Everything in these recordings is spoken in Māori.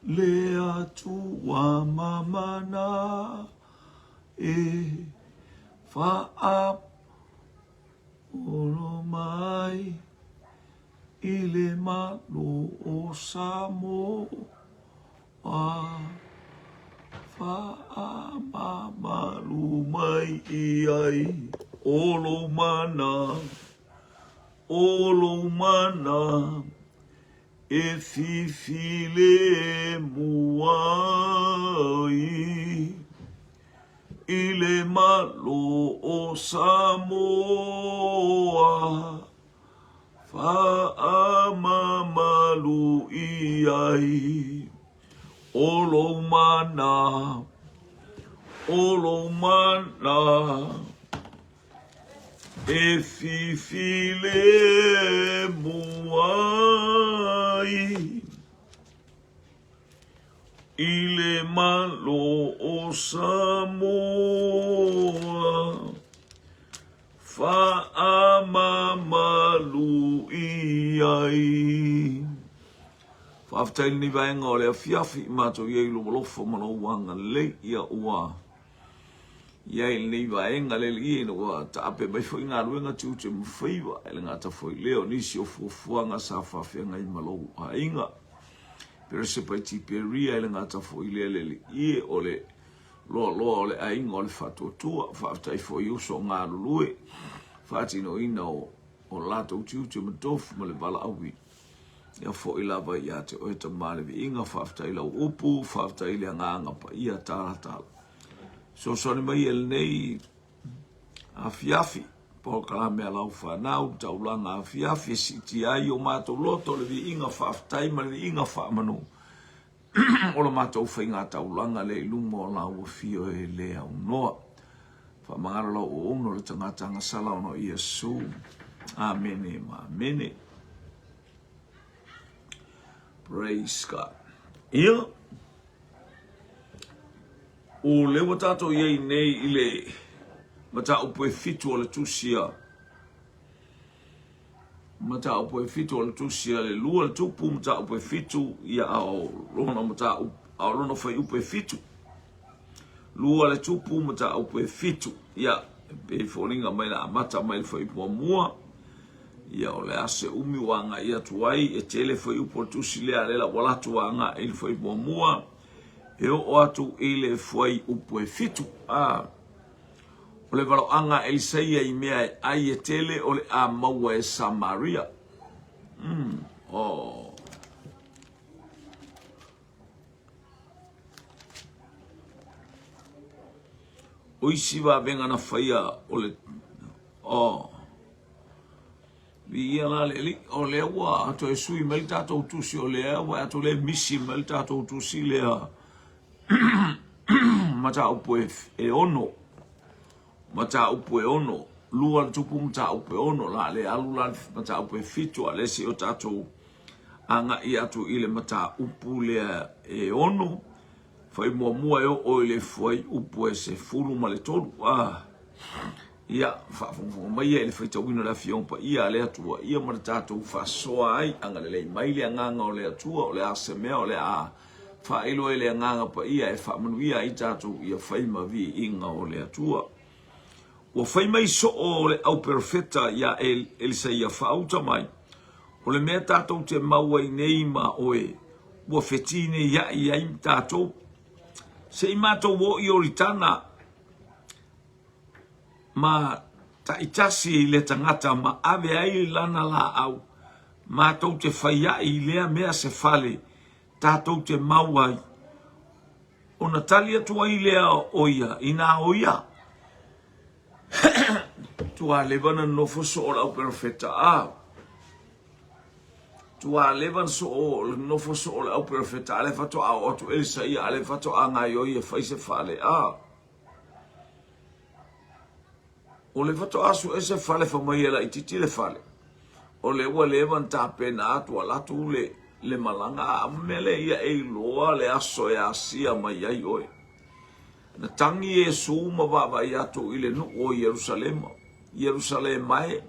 Lea tua mamana e fa'a olo mai i le malo o Samoa fa'a mamalu mai i ai olo mana e fifile muai i le malo o Samoa fa'a mamalu i ai olo mana e fifile muai i le malo o Samoa fa'a mamalu i ai. Whaftai ni vaenga o lea fiafi i mātou iei lomolofo mana uanga le ia ua. Iei ni vaenga le li ino wa ta ape mai fo inga ruenga tiute mwhaiwa ele ngata fo i leo nisi o fuafuanga sa whawhianga i malou a inga. Pero se pai tiperia ele ngata fo i lea le li ie o le loa o le a inga o le whatotua whaftai fo i uso ngā rulue. Whatino ina o lato tiute matofu ma le bala awi. Ia fo i lava i ate o eta malevi inga whaftai lau upu, whaftai le nganga pa ia tātala. So soni mai el nei a fiafi, po kalamea lau whanau, taulanga a fiafi, si ti ai o mātou loto le vi inga whaftai ma le inga whamanu. O la mātou whainga taulanga le ilunga o lau o fio e lea unoa. Whamangara lau o uno le tangatanga sala ono Iesu. Amene ma amene. Praise God. Ia. O lewa tato iei nei ile mata upo e fitu o le tusia. Mata upo e fitu o le tusia le lua le tupu mata upo e fitu ia ao lona mata ao lona fai upo e fitu. Lua le tupu mata upo e fitu ia pe foninga mai na mata mai le fai mua. Ia o le ase umi wanga ia tuai e tele fai upo tusi lea lela wala tuanga ili fai mua. E o atu ile fai upo e fitu. O le valo anga Elisaia i mea ai e tele o le a maua e Samaria. O isi wa venga na faia o le ia la le o le wa ato e sui mel tatou tusi o le wa ato le misi mel tatou tusi le mata upo e ono mata upo e ono lua tupu mata upo e ono la le alula mata upo e fitu ale si o tatou anga i atu ile mata upo le e ono fai mua e o ile fai upo e se fulu ma le tolu ia fa mai ele foi tawino la fion pa ia le atua ia marta tu fa soa ai anga le mai le nganga o le atua o le aseme o le a fa ilo ele nganga pa ia e fa manuia i tatu ia fai ma vi inga o le atua o fai mai so o le au perfetta ia Elisaia fa auta mai o le mea tatu te maua i nei ma oe o fetine ia i tatu se i mato wo i oritana ma ta itasi le tangata ma ave ai lana la au ma tau te whaia i lea mea se fale ta tau te mauai o Natalia tua i lea oia ina oia tua levana no foso o lau perfetta tua levan so o no foso o lau perfetta ale fato a o tu Elisaia ale fato a ngai oia fai se fale o le fato asu ese fale fa mai ela ititi le fale. O le ua levan ta pena atu alatu le malanga amele ia e loa le aso e asia mai ai oe. Na tangi e su ma vava i atu ile nu o Yerusalem mai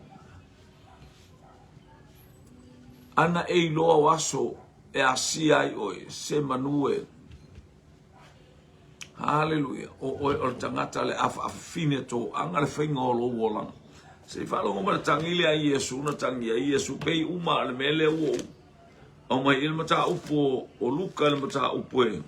ana e loa waso e asia ai oe se manue. Hallelujah. O tangata le fine to anga le whainga o lo wolang. Se whalongo mara tangile a Yesu na tangi a Yesu pei uma ale mele uo. Au mai il mata upo o luka il mata upo e.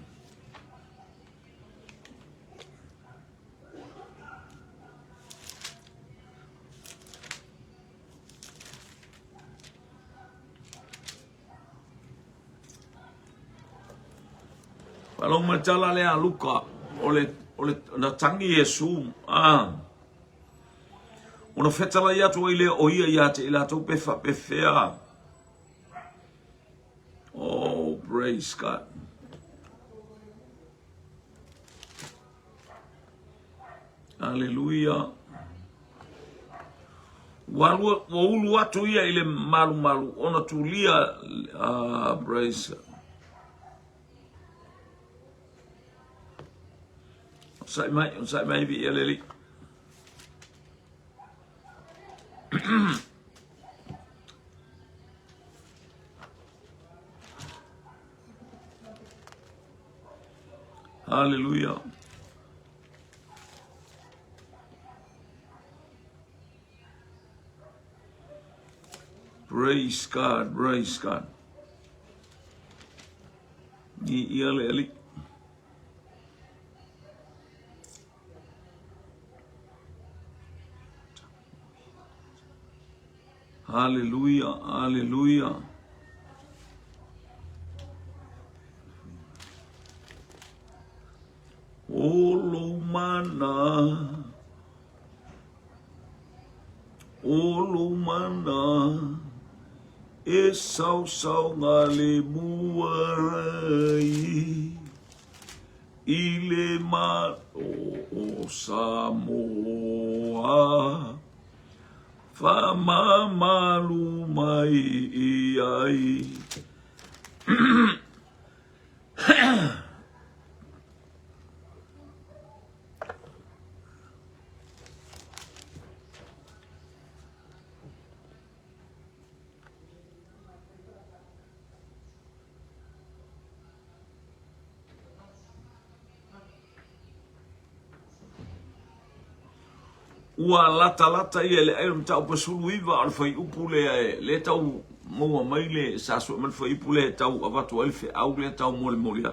Whalongo mara tala le a luka ole na tangi Yesu. Ona fetala ia tu ile o ia ia te ila tu pefea. Oh, praise God. Hallelujah. Wa ulu atu ia ile malu ona tulia praise God. Sai mai vi ele. Hallelujah. Praise God, praise God. Eli. Hallelujah, hallelujah. Olo mana e sau ngale muarai ile ma o Samoa fama malu mai ai. Ua lata ia le ai mtau pasulu iwa al fai upu le tau moa mai le sasu man fai upu le tau avatu alfe au le tau mole.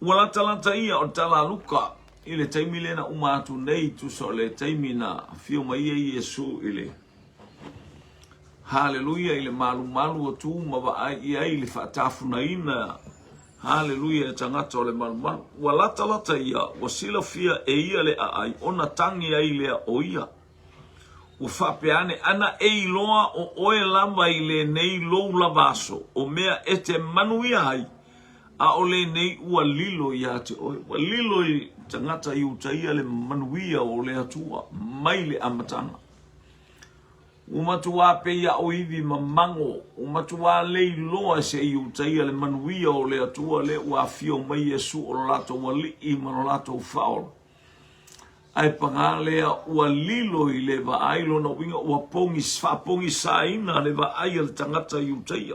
Ua lata ia o tala luka ile taimi le na umatu nei tu so le taimi na fio mai e Yesu ile. Hallelujah ile malu o tu mawa ai ile fatafu na ina. Hallelujah tangata ole malu. Wa lata ia wa sila fia e ia le ai ona tangi ai le o ia. U fapeane ana e loa o oe lava ile nei lou lavaso o mea ete manuia hai a ole nei ua lilo ia te oe. Wa lilo i tangata i utaia le manuia o le atua mai le amatanga. Umatua pe ia o iwi mamango, umatua lei loa se i utaia le manuia o le atua le ua fio mai Yesu o lato wali i manolato faol. Ai pangalea ua lilo i le va ailo na winga ua pongi saina le va ai al tangata i utaia.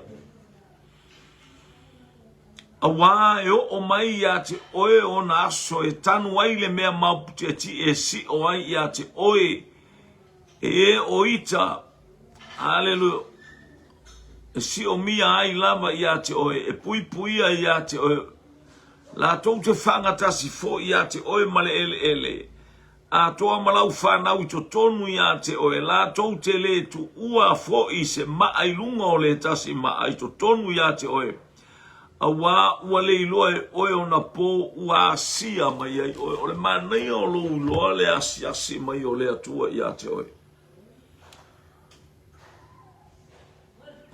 Awa e o mai ia te oe o na aso e tanu ai le mea mauputi e ti e si o ai ia te oe e oita, hallelujah, e si o mia ai lava ia te oe, e puia ia te oe, la tou te whangata si fo ia te oe male ele, a toa malau whanau i to tonu ia te oe, la tou te le tu ua fo i se maailunga o le tasi maa i to tonu ia te oe, a ua le iloa oe o na po ua asia mai ai oe, o le manei o lo uloa le asi mai o le atua ia te oe.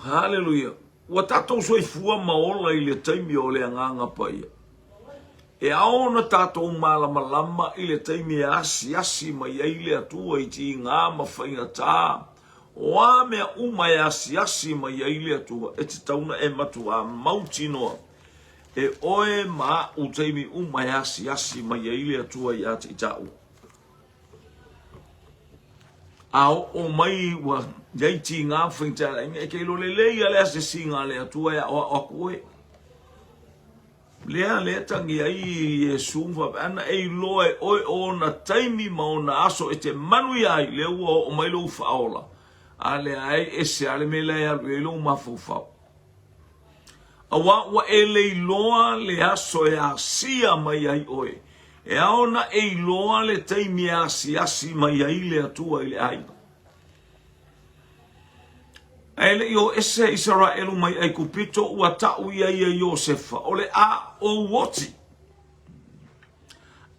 Hallelujah. Wa tatou soifua maola i le taimi o le anganga paia. E aona tatou malama i le taimi e asi mai ai le atua i ti ngā mawhainga tā. O a mea uma e asi mai ai le atua e te tauna e matua mautinoa. E oe ma u taimi uma e asi mai ai le atua i ati i tau. Au o mai wa jai ti ngā whaitara inga e kei lo le lei a lea se singa lea tua ya o koe. Lea lea tangi ai e sumwa ana e loe oi o na taimi ma o na aso e te manui ai lea ua o mai lo whaola. A lea ai e se ale me lea alu e lo mafufau. A wa e le loa le aso e a sia mai ai oe. E aona e loa le taimi a asi mai ai le atua i le ai. E le io ese Israelu mai ai kupito ua tau ia ia Iosefa. O le a o woti.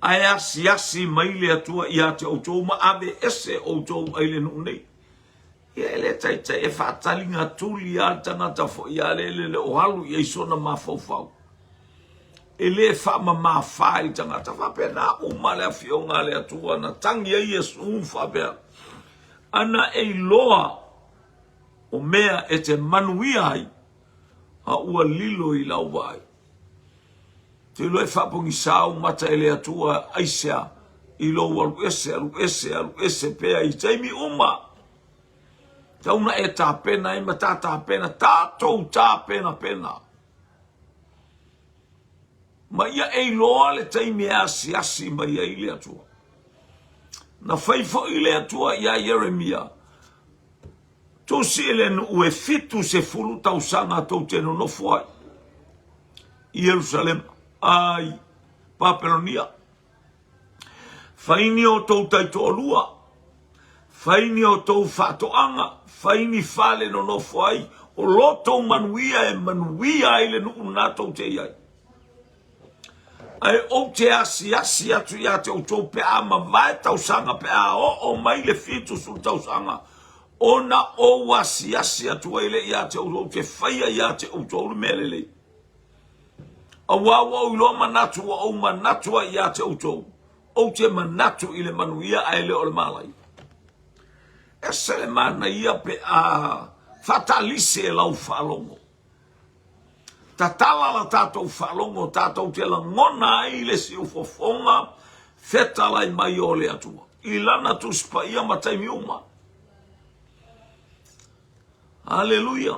Ai asi mai le atua ia te outou ma ave ese outou ai le nunei. Ia le tai e whaatalinga tuli a tangata fo ia le o halu ia isona mafaufau. E le wha ma whai tangata whapena uma le fionga le atua na tangi ai e sun whapea. Ana e loa o mea e te manuia ai a ua lilo i lau vai. Te loe whapongi sao mata e le atua aisea i lo alu ese pea i taimi uma. Tauna e tā pena e ma tā pena, tātou tā pena. Ma ia e loa le taimi asi ma ia i le atua. Na whaifo i le atua ia Jeremia. Tō si ele ue fitu se fulu tau sanga tau te no fuai. I Jerusalem, ai, Papelonia. Whaini o tau taito olua. Whaini o tau whatoanga. Whaini whale no fuai. O loto manuia e manuia ele nuu natou te iai. Ai o te asi atu ia te o tau pe a ma vai tau sanga pe a o mai le fitu sul tau sanga. Ona o asi atu ele ia te o te whaia ia te o tau melele. A wawa o ilo manatu o manatua ia te o tau. O te manatu ile manuia a ele o le malai. E sele mana ia pe a fatalise e lau whalongo. Ta tala la tātou whalongo, tātou te la ngona i le si ufofonga, whetalai mai o le atua. I lana tu spaia matai miuma. Hallelujah.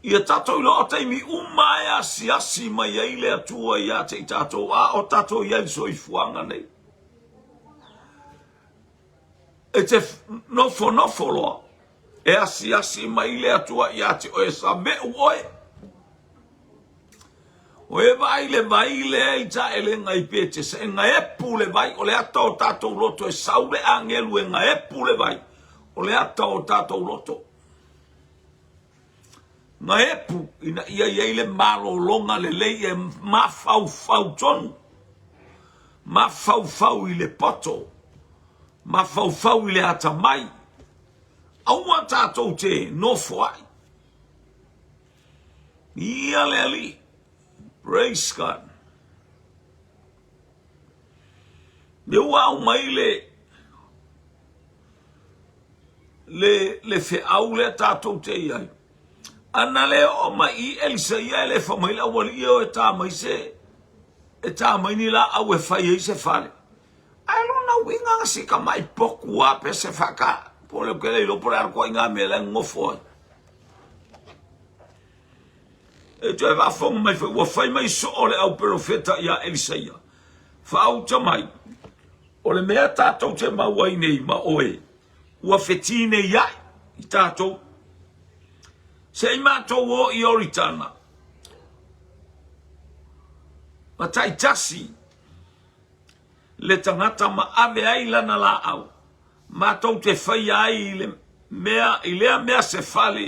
Ia tātou ila o taimi umai asi mai ai le atua ia te i tātou a o tātou iai so i fuanga nei. E te nofo loa. E asi mai le atua ia te o e sa me uoe. O e vai le i ta ele ngai pete se nga epu le vai o le ata o tātou loto e saule angelu e nga epu le vai o le ata o tātou loto. Nga epu ina ia le malo longa le lei e mafau tonu. Mafau i le poto. Mafau i le ata mai. Aua tātou te nofo ai. Ia le ali. Praise God. Le wau mai le fe au le tātou te iai. Ana le o mai Elisa ia le fa mai la wali o e tā mai se. E tā mai ni la au e fai e se fale. Ai lona winga si ka mai poku a pe se faka. Po le kele lo por arco inga me la ngofo. E te va fo mai fo wa fai mai so ole au profeta ia Elisaia. Fa au tamai. Ole mea tātou te mawai nei ma oe. Ua fetine ia i tātou. Se i mātou o i oritana. Ma tai tasi. Le tangata ma ave ai lana la au. Mātou te whai ai i lea mea se fale.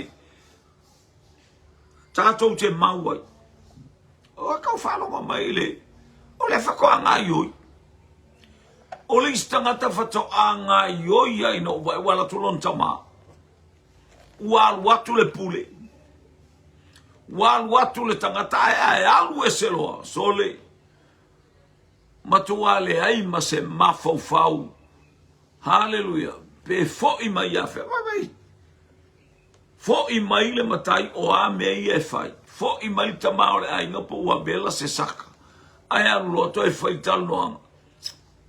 Tātou te mauai. O kau whalonga mai le. O le whakoa ngā ioi. O le istangata whatoa ngā ioi ai no wai wala tulon tama. Wal watu le pule. Wal watu le tangata ai alu e seloa. So le matua le ai ma se mafau. Hallelujah. Pe fo i mai afe. Vai. Fo i mai le matai o a mei e fai. Fo i mai tamao le ai ngapa ua bela se saka. Ai alu loto e fai tal noanga.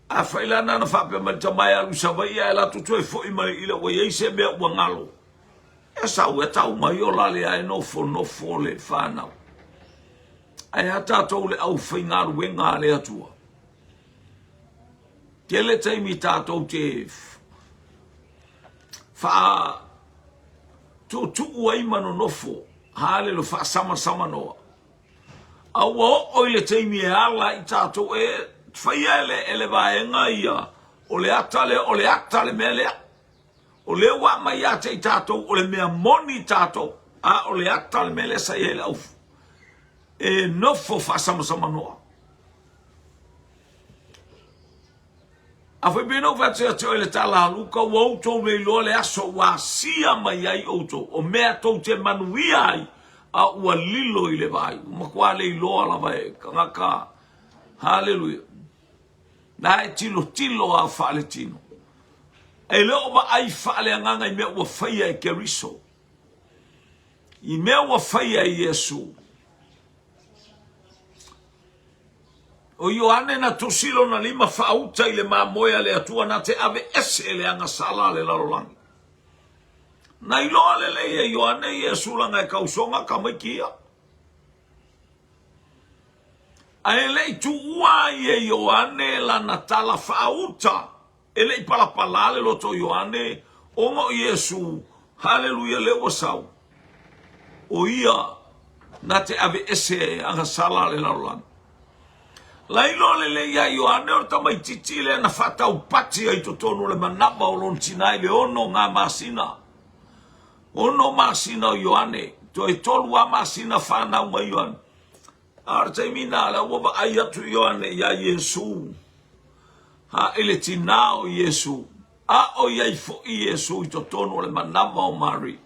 A failana na fa pe ma tamai alu savai ya la tu tue fo ima ile o ye se be o ngalo. E sa u ta u mai o la le ai no fo le fa na. Ai ata to le au finga we nga le atua. Ke le tai mi ta to te fa tu ai mano no fo. Hale lo fa sama no. Awo o le tai mi ala i ta to e faiele ele vaenga ia o le atale mele o le wa mai ate tato o le mea moni tato a o le atale mele sa ele auf e no fo fa sama no a foi bino va te ele tala luka wo to me lo le aso wa sia mai ai o mea to te manuia ai a ua lilo i le vai ma kwa le lo ala vai kanga hallelujah. Na e tilo a fale tino. E leo ma ai fale anganga I mea ua whaia e keriso. I mea ua whaia I Yesu. O Ioane na tosilo na lima whauta I le maa moia le atua na te ave ese le anga sala le larolangi. Na iloa le e Ioane Yesu langa e kausonga kamaikia. Aelei tu ua ye Ioane la natala fauta. Elei palapalale loto Ioane. Ongo Yesu. Haleluya le wasau. O ia. Na te ave ese anga sala le laulan. Lailo le ya Ioane o tamai titile na fata upati ai totonu le manaba o lon sinai le ono ngā masina. Ono masina o Ioane. To e tolu a masina whanau ma Ioane. Arte mina la waba ayatu Ioane ya Yesu. Ha ele tinao Yesu. A o yai fo Yesu I totono le manama o Mari.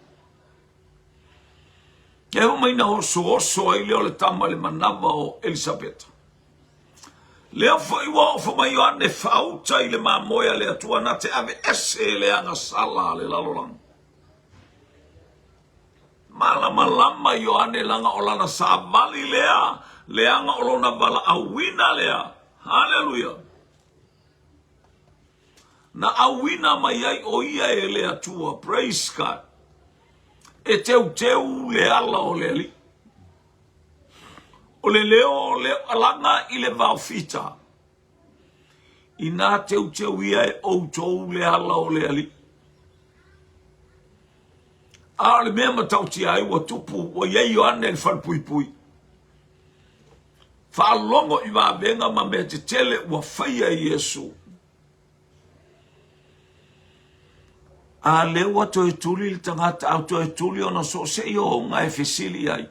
Ke ho mai na oso ai leo le tama le manama o Elisabeta. Leo fo iwa fo mai Ioane fauta I le mamoya le atua na te ave ese le anga sala le lalolang. Malama Ioane langa olana sabali lea. Leanga olona bala awina lea. Hallelujah. Na awina mai ai o ia e lea tua. Praise God. E teu le ala o le li. O le leo le alanga I le vaufita. I nā teu ia e outou le ala o le li. A le mea matauti ai wa tupu wa iei Ioane le whanpui. Whaalongo I wa venga ma mea te tele wa whaia Yesu. A lewa to e tuli il tangata au to e tuli ona so se I o ngā e fesili ai.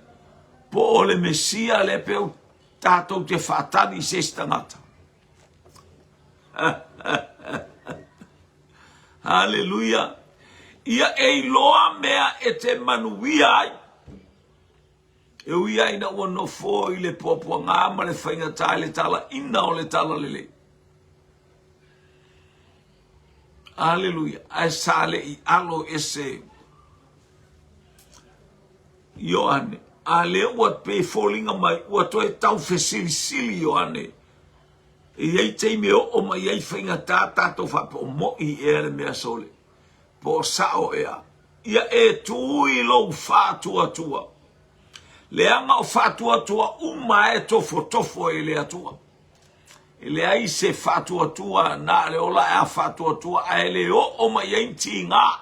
Po o le Mesia le peu tātou te whaatani se tangata. Hallelujah. Ia e loa mea e te manuia ai. E ui ai na ua no fo I le popua ngā ma le whainga tai le tala ina o le tala lele. Hallelujah. Ai sale I alo ese. Ioane. A le ua pe folinga mai ua toe tau fesili Ioane. E iei teime o mai iei whainga tātātou whapo mo I ere mea sole. Po sao ea. Ia e tui lo whātua. Leanga o whātua uma e tofo e lea tua. E lea I se whātua na le ola e a whātua a e le o mai einti ngā.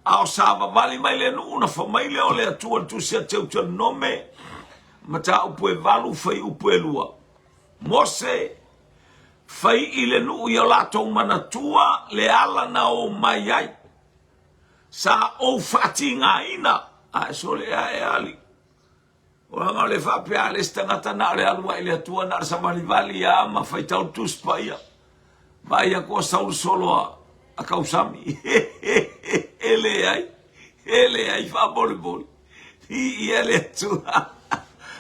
A o sāwa mali mai le nuna wha mai le o lea tua tu sia teu nome. Mata upu e valu whai upu e lua. Mose whai I le nuu I o lātou mana tua le ala na o mai ai. Sa o whati ngā ina. A so le e ali. O anga le whapea le stangata na le alua I le atua na sa malivali a ma whaitau tuspa ia. Vai a kua saul solo a kausami. Ele ai whabole. I ele atua.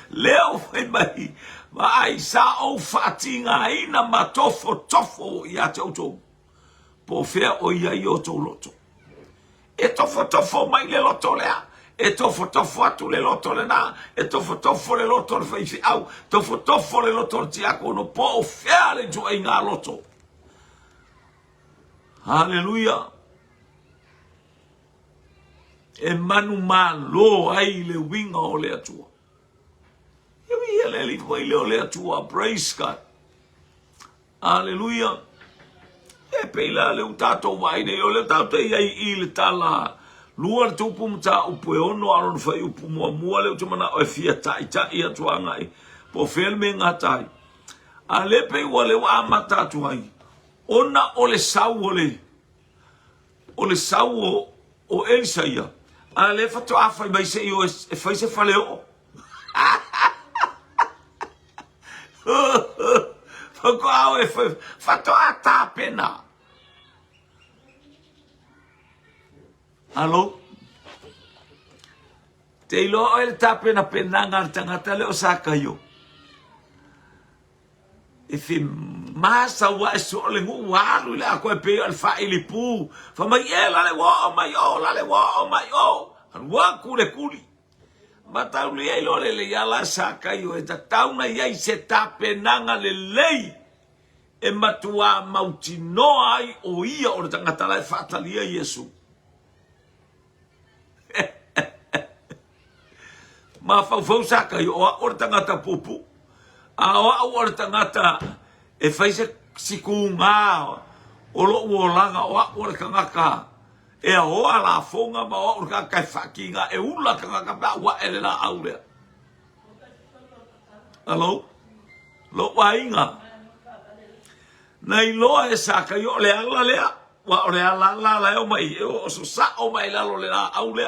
Leo whai mai. Vai sa o whati ngā ina ma tofo I a tautou. Po whea o ia I o tau loto. E tofo mai le loto lea. e tofo atu le loto le na, e tofo le loto le whaifi au, tofo le loto le tiako no po o whea le jo ai ngā loto. Hallelujah. E manu mā lo ai le winga o le atua. Iwi e le li wai le o le atua, praise God. Hallelujah. E peila le utato wai ne o le tato iai I le tala. Lua le tupu mta upu e ono aron whai upu mua le utumana o e fia tai atua ngai. Po whel me ngā tai. A le pei wa le wa amata atuai. Ona o le sau o le sau o Elisaia. A le fato a fai mai se io e fai se fale o. Fako au e fai fato a ta pena. Alo? Te ilo o ele ta pena penanga tangata le o saka yo. E fi masa wa e so le ngu walu le ako e pe al fa ili pu. Fa mai e la le wa mai o la le wa mai o. Al wa kule kuli. Ma tau le ilo le ya la saka yo e ta tauna ia se ta penanga le lei. E matua mauti no ai o ia o tangata la fatalia Yesu. Ma fau saka yo o tangata pupu. A o tangata e faise sikunga o lo langa o kangaka e o ala fonga ma o ka fakinga e ula kangaka ba wa ele la aure. Alo? Lo wainga. Nei loa e saka yo le ala lea. Wa o le ala la o mai o so sa o mai la lo le la aure.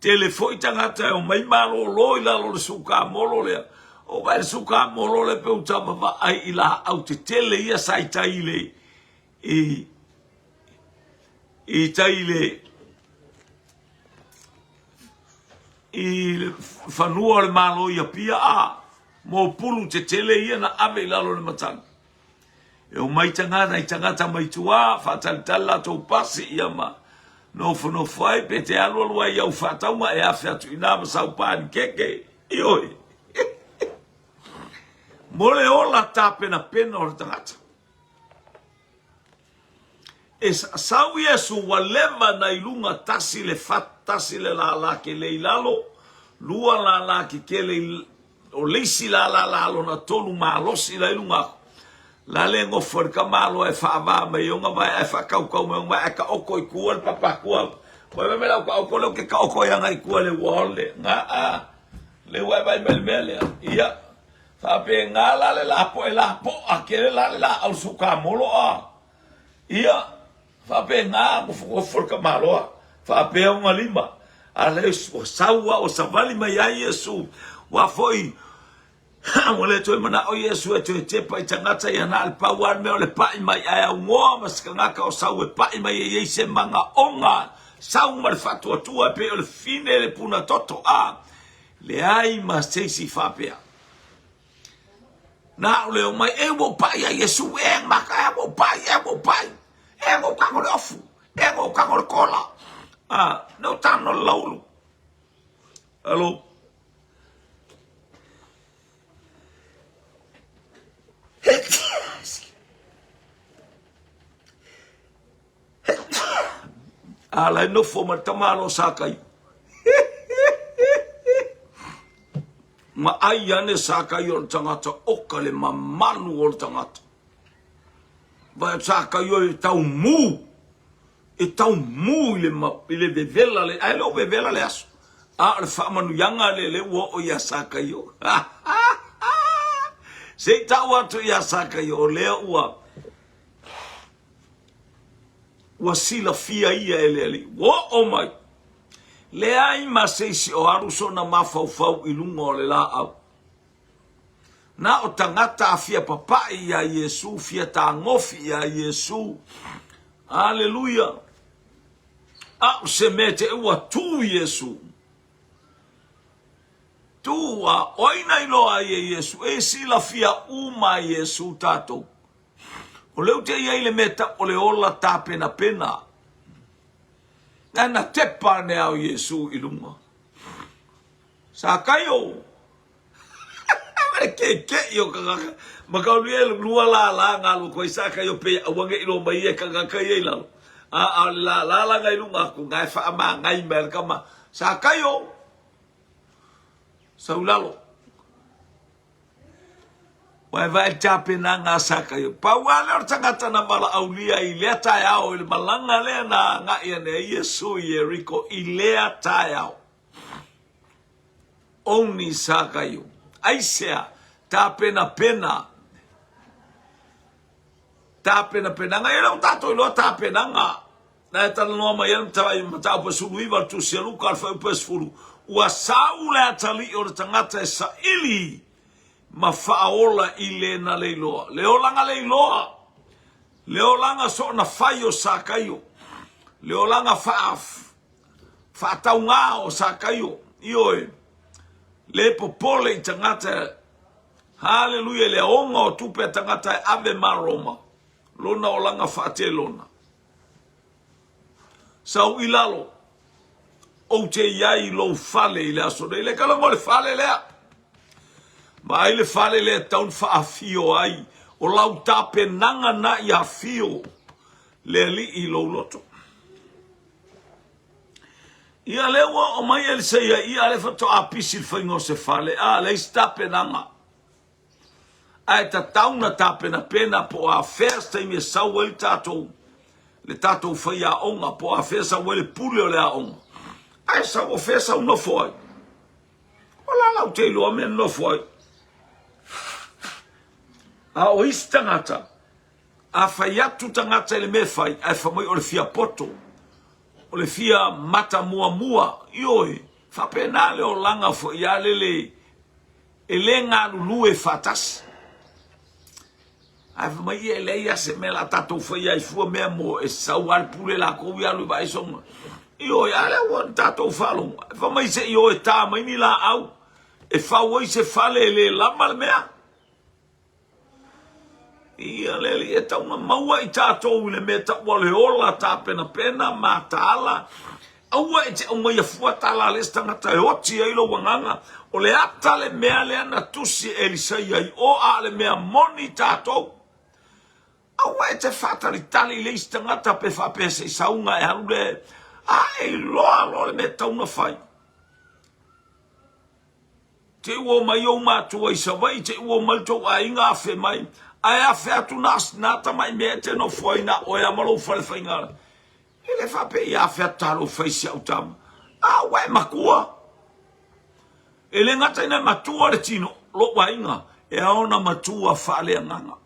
Telefoi tangata o mai malo lo I la lo suka molo lea. O vai suka molo le pe utama va ai ila au te tele ia sai taile I taile I fanua le malo ia pia a mo pulu te tele ia na ave lalo le matanga. E o mai tangata I tangata mai tua fatalitala tau pasi ia ma no fai pe te alua ia u fatauma e afe atu inama sau pani keke ioi. Mole ola tapena pena o tangata. E sau Yesu wa leva na ilunga tasi le la ke le ilalo. Lua la ke le o leisi la na tolu malosi la ilunga. La le ngofor ka malo e whaava me yonga vai e whakau me yonga e ka oko I kua le papa kua. Koe me lau ka oko leo ke ka oko yanga I kua le wale. Nga a. Le wai vai mele ia. Fape ngala le lapo e lapo a kere la au suka molo a. Ia. Fape ngā mo forka maloa. Fape a unga lima. A le o saua o savali mai a Yesu. Wa foi. Mo le toi mana o Yesu e toi te pai tangata I ana al pauar me o le pai mai a ngoa maskangaka o sau e pai mai e se manga onga. Sau mar fatu atua pe o le fine le puna toto a. Le ai ma seisi fapea. Na ole o mai e mo pai a Yesu e maka e mo pai. E mo kako le ofu. E mo kako le kola. Ah, no tano laulu. Alo. Ala no fo tamalo sakai. Ma ai ane sakai o tangata oka le mamanu o tangata. Vai sakai o tau mu. E tau mu le vevela le ai lo vevela le aso. A le famanu yanga le o ya sakai o. Se tau atu ya sakai o le ua. Wasila fia ia ele o mai le ai ma seisi o aruso na mafau ilunga o le la au na o tangata fia papa ia Yesu fia ta ngofi ia Yesu haleluya a se mete ua tu Yesu tu a oina iloa ia Yesu e sila fia uma Yesu tato. O leu te ia ile meta o le ola ta pena. Nana te pane au Yesu ilunga. Sakayo. Ke yo kaka. Makaulie lua la ngalu ko sakayo pe awange ilo mai e kaka kai la. La ngai lunga ku ngai fa ma ngai mer kama. Sakayo. Saulalo. Wai vai tape na nga sakayo. Pa wale or tangata na mala aulia I lea tai au il malanga lea na nga iane Yesu Yeriko I lea tai au. Oni sakayo. Aisea tape na pena. Tape na pena nga ila utato ilo tape na nga. Na etala noa mayam tawa matau pa sulu iwa tu sialu kalfa upes fulu. Ua saula tali or tangata sa ili. Ma faaola I lena leiloa. Leolanga leiloa. Leolanga so na fayo sakayo. Leolanga faataunga o sakayo. Ioe. Le popole I tangata. Hallelujah. Le onga o tupe tangata ave maroma. Lona olanga faate lona. Sau ilalo. O te iai lo fale I le aso. Ile kalango le fale lea. Ma ele fale le taun faafio ai. O lau tape nanga na I afio. Le li I lo loto. Ia lewa o mai ele seia. Ia le fato apisi il faingo se fale. Le tape nanga. Ai ta tauna tape na pena po a festa I me sau el tato. Le tato fai a onga po a festa wele pule o le a onga. Ai sa o festa no foi. O la lau te lo men no foi. A o istangata. A faiatu tangata ele me fai. A famoi o le fia poto. O le fia mata mua mua. Ioi. Fa penale o langa fo ia lele. Ele ngā lulu fatas. A famoi ele ia se me la tato fai ai fua mea mo. E sau al pule la kou ia lu vai songa. Ioi ale o tato falong. A famoi se ioi ta mai ni la au. E fa woi se fale ele lama le mea. Ia leli e tau na maua I tātou le me ta wale ola ta pena pena ma taala. Aua e te au mai a fuatala le stangata e oti e ilo wanganga. O le ata le mea le ana tusi Elisai ai o a le mea moni tātou. Aua e te whatari tali le stangata pe whapese I saunga e haru le. Ai loa lo le me tau na whai. Te ua mai o mātua I sawai, te ua mai tau a inga afe mai. Ai a featu nas nata mai me te no foi na o ya malo fale fainga. Ele fa pe ya featu fai si autam. Ah wai makua. Ele ngata ina matua le tino lo wainga e ona matua fale nganga.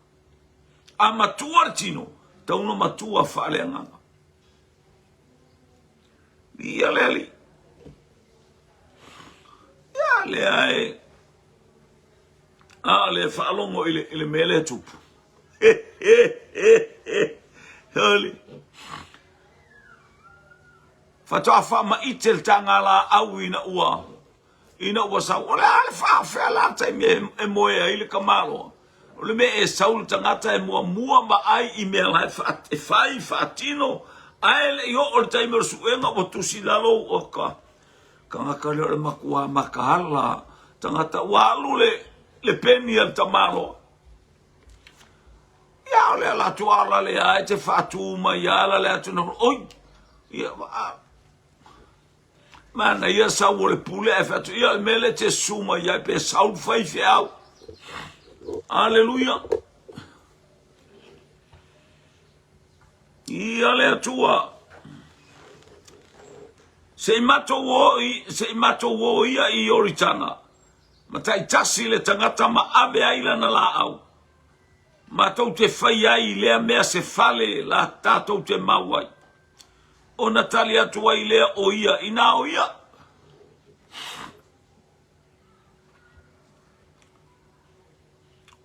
A matua le tino ta una matua fale nganga. Ia leli. Ya le ai. Le falongo ile mele tupu. Holi. Fatoa fa ma itel tangala au ina ua. Ina ua sa ole ale fa fela tai me e moe ile kamalo. Ole me e saul tangata e mua ma ai I me la fa e fai fatino. Ai le yo ol tai mer suenga o tusilalo o ka. Kanga kale le makua makala tangata walu le peni al tamalo. Ya le la tuala le ai te fatuma ya la le atu no. Oi. Ya mana ia sa wole pule e fatu ia mele te suma ia pe sau fai fiau. Aleluia. Ia le atua. Se mato wo ia I oritanga. Matai tasi le tangata ma abe aila na la au. Matou te fai ai lea mea se fale la tatou te mauai. O Natalia atu ai lea o ia ina o ia.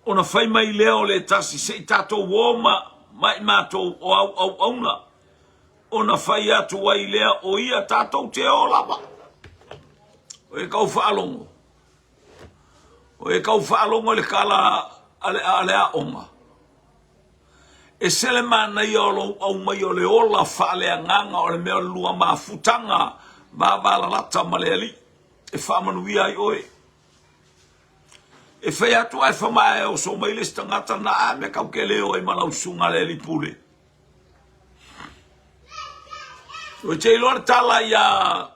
O na fai mai lea o le tasi se tatou woma mai matou o au auna. O na fai atu ai lea o ia tatou te o lava. O e kau whaalongo. O e kau whaalongo le kala ale a onga. E sele mana I olo au mai o le ola whaale a nganga o le mea lua ma futanga ma wala lata maleali. e whamanuia ai oe. E whai atua e whamae o so mai le stangata na a me kau ke leo e malau sunga le li pule. O te iloa tala ia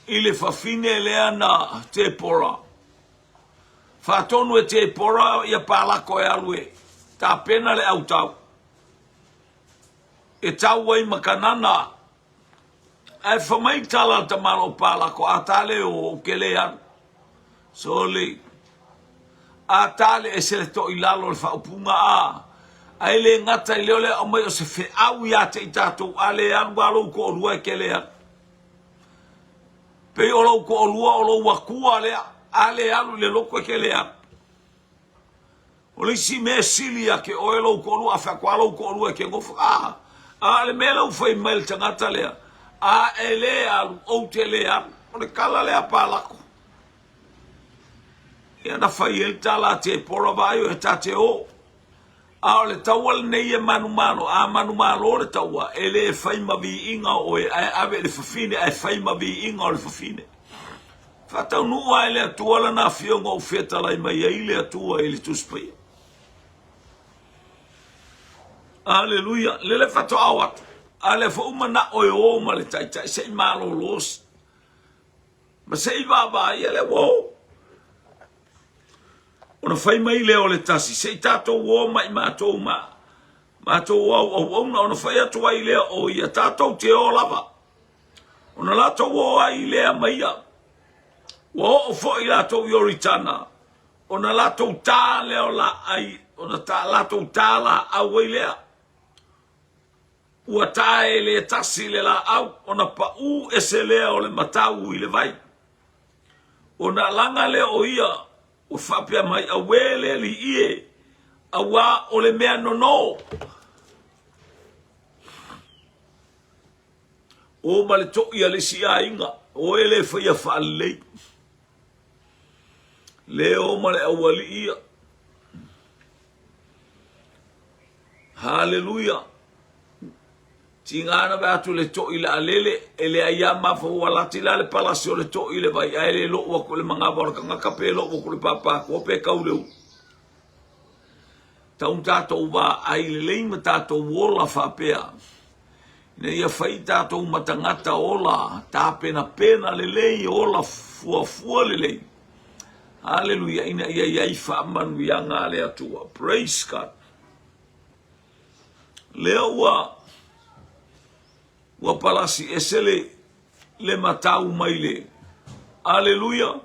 i le whawhine lea na te pora. Whatonu e te pora ia pālako e alue. Tā pena le au tau. E tau wai makanana. Ai whamai tala ta maro pālako a tale o ke lea. So le a tale e se le to i lalo le whaupunga a. Ai le ngata i leo le o mai o se whe au ia te i tātou a le anu alo ko orua e ke lea. Pe o lau ko orua o lau wakua lea. A le anu le loko e ke lea. O le si me silia ke o e lau ko orua a whakua lau ko orua e ke ngofu a. A le me lau whai mail tangata lea. A e lea alu o te lea. O le kala lea pālako. Ia na whai el tala te pora vai o e tate o. A o le taua le nei e manumano, a manumano o le taua, e le e whai mavi inga o e ave le whawhine, e whai mavi inga o le whawhine. Whatau nua e le atua la na whionga o whetalai mai e le atua e le tuspai. Aleluia, le le whatu awatu, a le whaumana o e o ma le taitai, se i malo los. Ma se i vava i e le wau. Ona fai mai leo le tasi, sei tātou o mai mātou ma. Mātou au ona fai atu ai lea o ia tātou te o lava. Ona lātou o ai lea mai a. Wa o fo i lātou i oritana. Ona lātou tā leo la ai, ona lātou tā la au ai lea. Ua tā e le tasi le la au, ona pa u e se lea o le matau i le vai. Ona langa lea o ia, o whapea mai a wele li ie, a wā o le mea nono. O ma le to'i a le si a inga, o e le whaia whaalei. Le o ma le awali ia. Hallelujah. Tingana ba tu le to'i la alele, ele aia mafa walati la le palasio le to'i le vai, a ele lo wa ko le manga borka ngaka pe lo ko le papa ko pe kauleu. Taun tātou wā ai le leima tātou wola whapea. Ina ia whai tātou matangata ola, tā pena pena le lei ola fua le lei. Hallelujah, ina ia iai whaamanu ianga le atua. Praise God. Lea wa palasi esele le matau mai le. Hallelujah.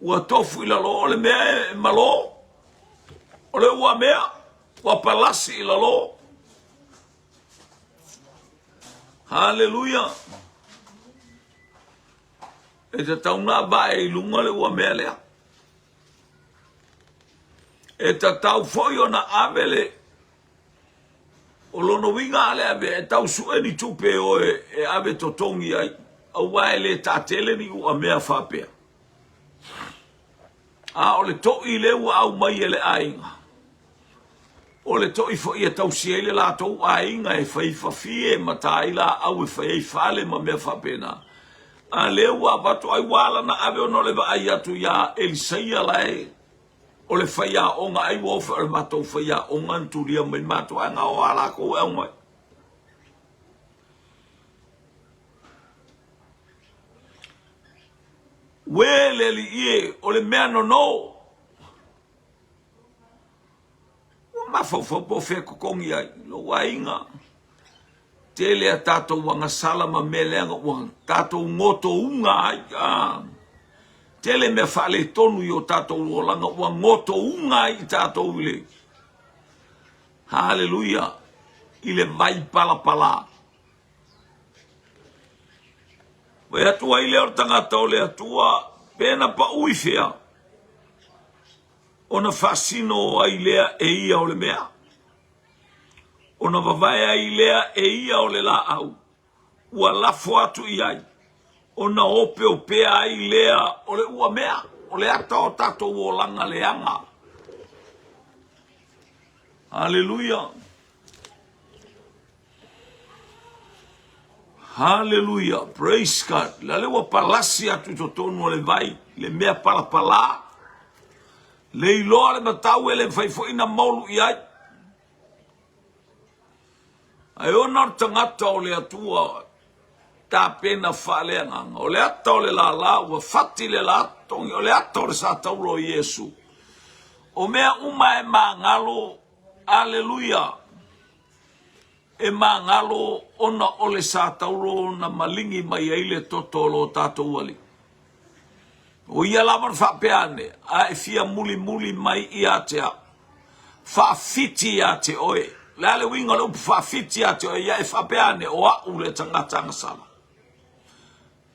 Ua tofu ila lo le mea malo. Ole ua mea. Ua palasi ila lo. Hallelujah. E te tauna bae ilunga le ua mea lea. E te tau foi ona avele. O lono winga ale ave e tau sue ni tupe o e ave totongi ai. A wae le tatele ni ua mea whapea. A o le to'i le ua au mai ele ainga. O le to'i fo ia tau siele la tau ainga e whai whawhie ma tai la au e whai whale ma mea whapena. A le ua watu ai wala na ave ono le va ai atu ya Elisaia lai. O le whaia onga ai wofa ar matou whaia onga nturia mai matou anga o ala ko e mai. Wele li ie o le mea no. O mawhawha po whea kukongi ai, lo wainga. Tele a tātou wanga salama me leanga wanga tātou ngoto unga ai. Tele me whale tonu i o tātou langa ua ngoto unga i tātou ile. Hallelujah. Ile vai pala. Wai atua ile or tangata o le atua pena pa uifea. Ona fasino ai lea e ia o le mea. Ona vavai ai lea e ia o le la au. Ua lafo atu i ai. Ona ope o pea ai lea o le ua mea, o le ata o tato o langa leanga. Hallelujah. Hallelujah, praise God. La lewa palasi atu totonu le vai, le mea pala. Le iloa le matau e le faifo ina maulu iai. Ai ona tangata o le atua ta pena fale nganga. O le ata o le la ua fati le la tongi. O le ata o le sa tauro Yesu. O mea uma e mangalo, hallelujah. E mangalo ona o le sa tauro na malingi mai eile totolo tatou wali. O ia laman whapeane, a e fia muli mai ia te a. Whawhiti ia te oe. Lale winga le upu whawhiti ia te oe, ia e whapeane o a ule tanga sala.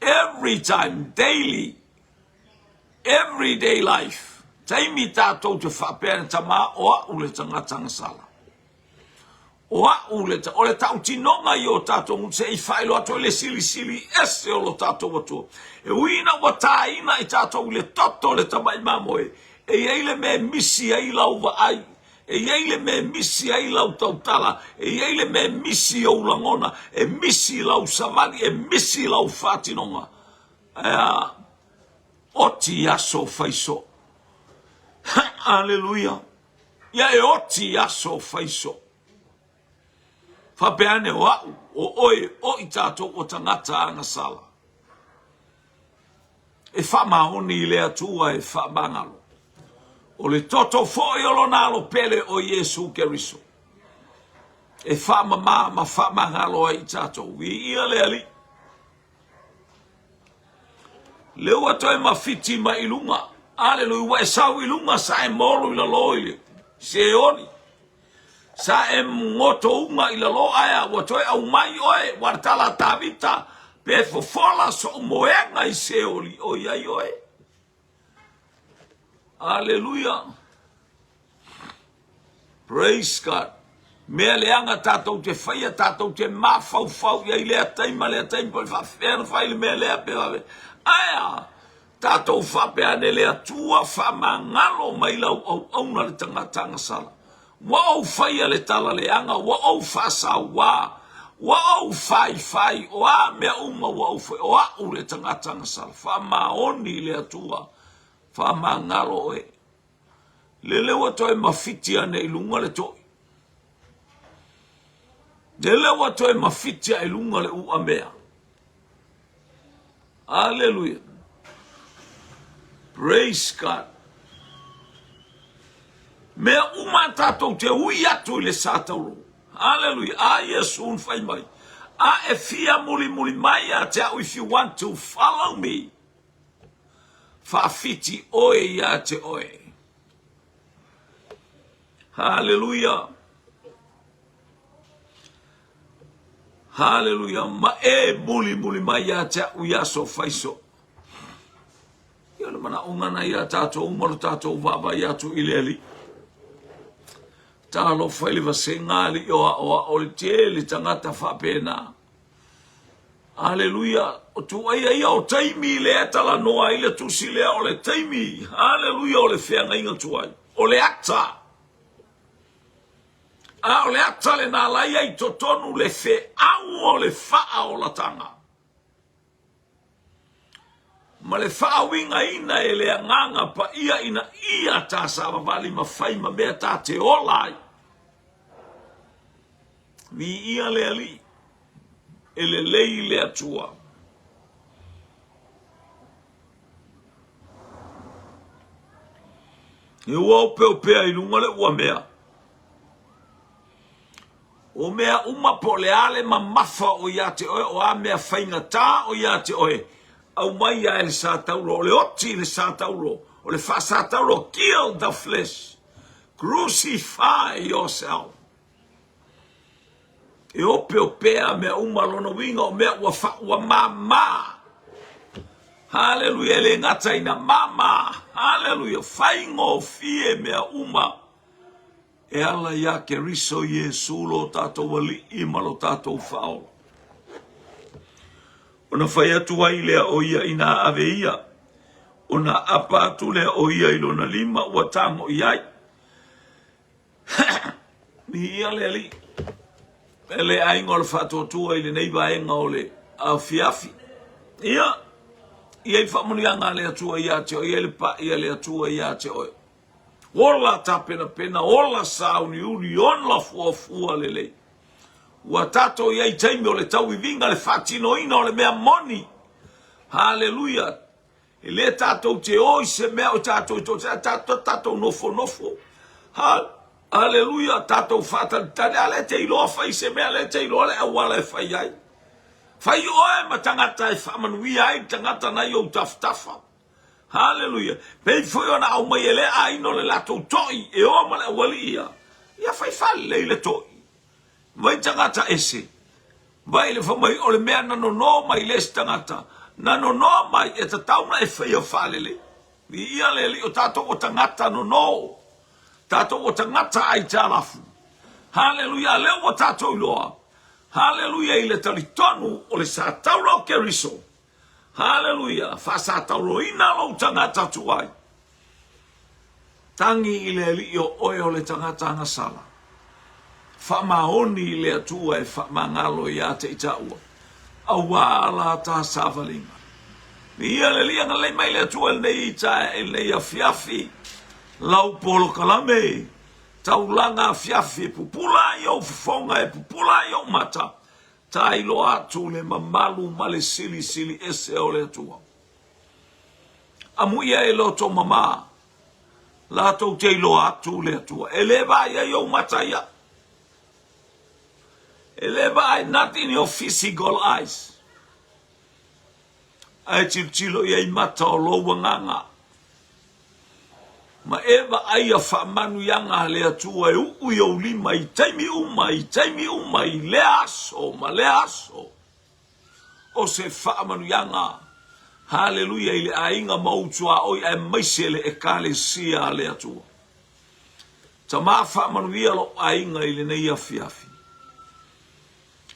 Every time, daily, everyday life, taimi tātou te whapeane tama o a ule tanga sala. O a ule ta, o le tau tinonga i o tātou ngutse i whaelo ato le sili ese o lo tātou ato. E uina wa tāina i tātou le toto le tamai mamoe. E eile me misi ai lau wa ai. E eile me misi ai lau tautala. E eile me misi o langona. E misi lau savani. E misi lau whatinonga. Oti aso faiso. Hallelujah. Ia e oti aso faiso. Whapeane o au, o oe, o i tātou o tangata anga sala. E whamahoni i le atua e whamangalo. O le toto foi o lonalo pele o Yesu Keriso. E whamama ma whamangalo i tātou. I ia le ali. Leo atoe ma fiti ma ilunga. Aleluia, wa e sau ilunga sa e moro i la loile. Se oni. Sa e ngoto unga i la lo aya, watoe au mai oe, wartala tavita, pe fofola so moenga i seoli, o iai oe. Hallelujah. Praise God. Mea leanga tātou te whaia, tātou te mawhau, iai lea taima, po i whawhena whaile mea lea pewawe. Aya, tātou whapeane lea tua whamangalo mai lau au auna le tanga sala. Wa au fai le tala le anga, wa au fasa wa au fai, o a mea uma wa au fai, o a ule tanga sala, fa maoni le atua, fa mangalo e. Le lewa toi mawhiti ane ilunga le toi. Le lewa toi mawhiti a ilunga le ua mea. Hallelujah. Praise God. Mea uma tātou te ui atu le sātauro. Hallelujah. A Yesu un whai mai. A e fia muli mai a te au, if you want to follow me. Whawhiti oe ia te oe. Hallelujah. Hallelujah. Ma e muli mai a te au iaso whaiso. Ia le mana ungana ia tātou umaru tātou waba ia tu ileli. Talo faile va sengali o le tele tangata whapena. Hallelujah. O tu ai o taimi le atala noa ile tu silea o le taimi. Hallelujah o le whenga inga tuai. O le ata. O le ata le nā lai ai totonu le whe au o le wha o la tanga. Ma le wha winga ina e le nganga pa ina tā sa wawali ma whai ma mea tā te olai. Vi ia le ali, ele lei le atua. E ua o pea i lunga le ua mea. O mea uma po le ale ma mafa o ia te oe, o a mea whainga tā o ia te oe. Au mai ia le sātauro, o le oti le sātauro, o le wha sātauro, kill the flesh. Crucify yourself. E ope o pea mea umalono winga o mea ua mama. Hallelujah, le ngata ina mama. Hallelujah, whaingo fie mea uma. E ala ia ke riso Yesu lo tātou wali ima lo tātou whao. Ona whai atu ai lea o ia ina ave ia. Ona apa atu lea o ia ilona lima ua tango iai. Ni ia lea li. Ele aingo le whatotua i le nei vaenga o le a fiafi. Ia i whamanianga le atua ia te o, ia le pa ia le atua ia te o. Ola tapena pena, ola sauni uri, onla fua lele. Ua tato ia i taimi o le tau i vinga le fatino ina o le mea moni. Hallelujah. E le tato te oi se mea o tato i to, tato nofo. Hallelujah. Tato fata tane ale te iloa fai se mea le te iloa le awala e fai ai. Fai oe ma tangata e whamanui ai, tangata na i o taftafa. Hallelujah. Pei foi ona au mai ele ai no le lato toi e o ma le awali ia. Ia fai fale le toi. Vai tangata ese. Vai le whamai o le mea nano no mai le tangata. Nano no mai e ta tauna e whai o whale le. Ia le li o tato o tangata no. Tato o tangata ai talafu. Hallelujah. Leo o tato iloa. Hallelujah. I le talitonu o le sa taura o keriso. Hallelujah. Fa sa tauro ina lo tangata tuai. Tangi i le li o oe o le tangata ngasala. Fa maoni le atua e fa mangalo ia te itaua. Awala ta savalinga. Ia le lia ngalei mai le atua le nei ita e nei a fiafi. Lau polo kalame. Taulanga fiafi pupula i o fonga e pupula i o mata. Tai lo atu le mamalu male sili ese o le atua. Amuia e loto mama. Lato te lo atu le atua. Eleva ia i o mata ia. Eleva not in your physical eyes. Ai chilo ia i mata o lo wanganga. Ma eva ai a whamanu yanga le atua e uu i o lima i taimi uma i le aso. O se whamanu yanga. Hallelujah i le ainga mautua oi e maisele e kale sia le atua. Ta maa whamanu ia lo ainga i le nei a fiafi.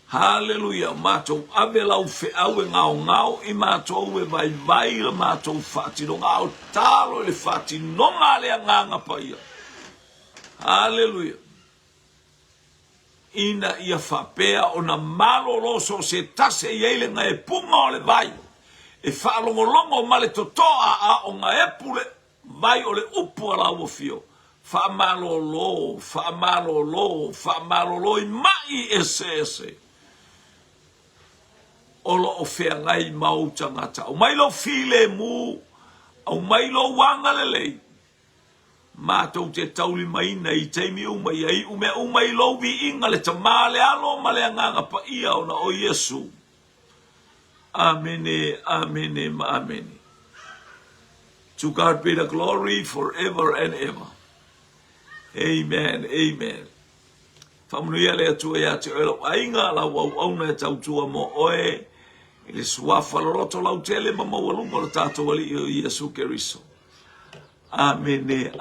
Hallelujah, matou ave lau fe au e ngao i matou e vai le matou fati no ngao talo le fati no ngale nganga pa ia. Hallelujah. Ina ia whapea o na malo loso se tase i eile nga e punga o le vai. E whaalongolongo ma le totoa a o nga e pule vai o le upu ala ua fio. Whaamalolo i mai ese. Olo o fea ngai mau tangata. O mai lo file mu. O mai lo wanga lelei. Mātou te tauli mai nei teimi umai ai. Umai lo vi inga le tamale alo male anganga pa ia ona o Yesu. Amene. To God be the glory forever and ever. Amen. Whamunuia lea tua ia te oelo ainga la wau auna e tautua mo oe. Ile suafa loroto lau tele ma mawalunga lo tato wali o Yesu Keriso. Amene.